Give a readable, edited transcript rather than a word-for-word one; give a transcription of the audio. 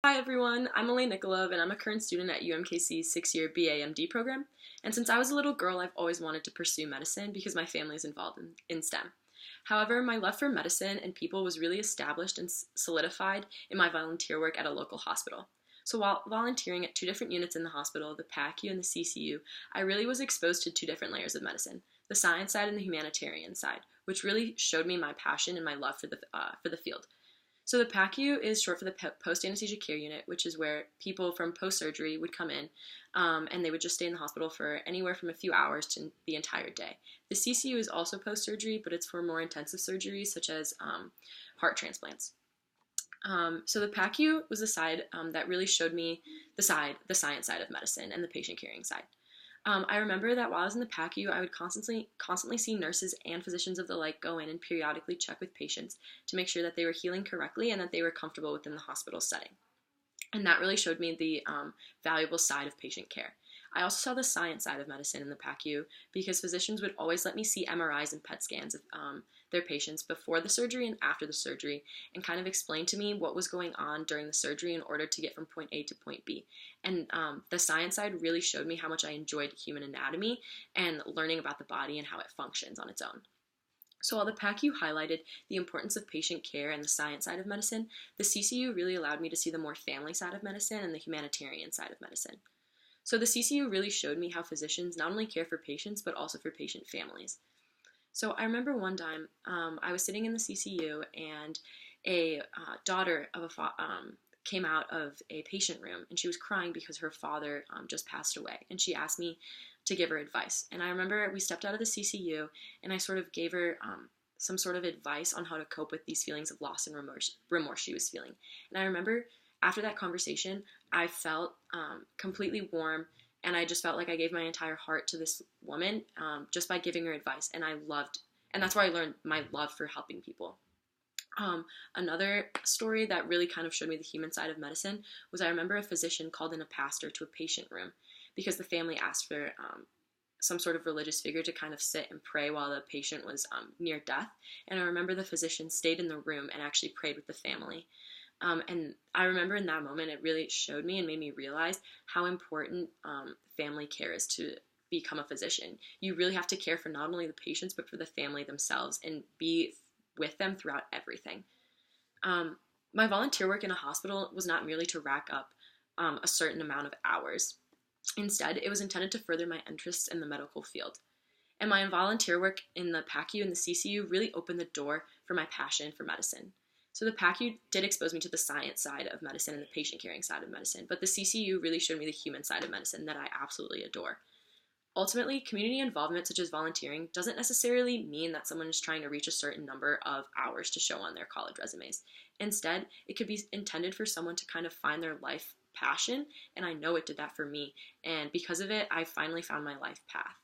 Hi everyone, I'm Elaine Nikolov and I'm a current student at UMKC's 6-year BA/MD program. And since I was a little girl, I've always wanted to pursue medicine because my family is involved in STEM. However, my love for medicine and people was really established and solidified in my volunteer work at a local hospital. So while volunteering at two different units in the hospital, the PACU and the CCU, I really was exposed to two different layers of medicine, the science side and the humanitarian side, which really showed me my passion and my love for the field. So the PACU is short for the post-anesthesia care unit, which is where people from post-surgery would come in, and they would just stay in the hospital for anywhere from a few hours to the entire day. The CCU is also post-surgery, but it's for more intensive surgeries such as heart transplants. So the PACU was the side that really showed me the science side of medicine and the patient caring side. I remember that while I was in the PACU, I would constantly see nurses and physicians of the like go in and periodically check with patients to make sure that they were healing correctly and that they were comfortable within the hospital setting. And that really showed me the valuable side of patient care. I also saw the science side of medicine in the PACU because physicians would always let me see MRIs and PET scans of their patients before the surgery and after the surgery and kind of explain to me what was going on during the surgery in order to get from point A to point B. And the science side really showed me how much I enjoyed human anatomy and learning about the body and how it functions on its own. So while the PACU highlighted the importance of patient care and the science side of medicine, the CCU really allowed me to see the more family side of medicine and the humanitarian side of medicine. So the CCU really showed me how physicians not only care for patients, but also for patient families. So I remember one time I was sitting in the CCU and a daughter of came out of a patient room and she was crying because her father just passed away, and she asked me to give her advice. And I remember we stepped out of the CCU and I sort of gave her some sort of advice on how to cope with these feelings of loss and remorse she was feeling. And I remember after that conversation, I felt completely warm, and I just felt like I gave my entire heart to this woman just by giving her advice. And and that's where I learned my love for helping people. Another story that really kind of showed me the human side of medicine was I remember a physician called in a pastor to a patient room because the family asked for some sort of religious figure to kind of sit and pray while the patient was near death. And I remember the physician stayed in the room and actually prayed with the family. And I remember in that moment, it really showed me and made me realize how important family care is to become a physician. You really have to care for not only the patients, but for the family themselves and be with them throughout everything. My volunteer work in a hospital was not merely to rack up a certain amount of hours. Instead, it was intended to further my interests in the medical field. And my volunteer work in the PACU and the CCU really opened the door for my passion for medicine. So the PACU did expose me to the science side of medicine and the patient caring side of medicine, but the CCU really showed me the human side of medicine that I absolutely adore. Ultimately, community involvement such as volunteering doesn't necessarily mean that someone is trying to reach a certain number of hours to show on their college resumes. Instead, it could be intended for someone to kind of find their life passion, and I know it did that for me, and because of it, I finally found my life path.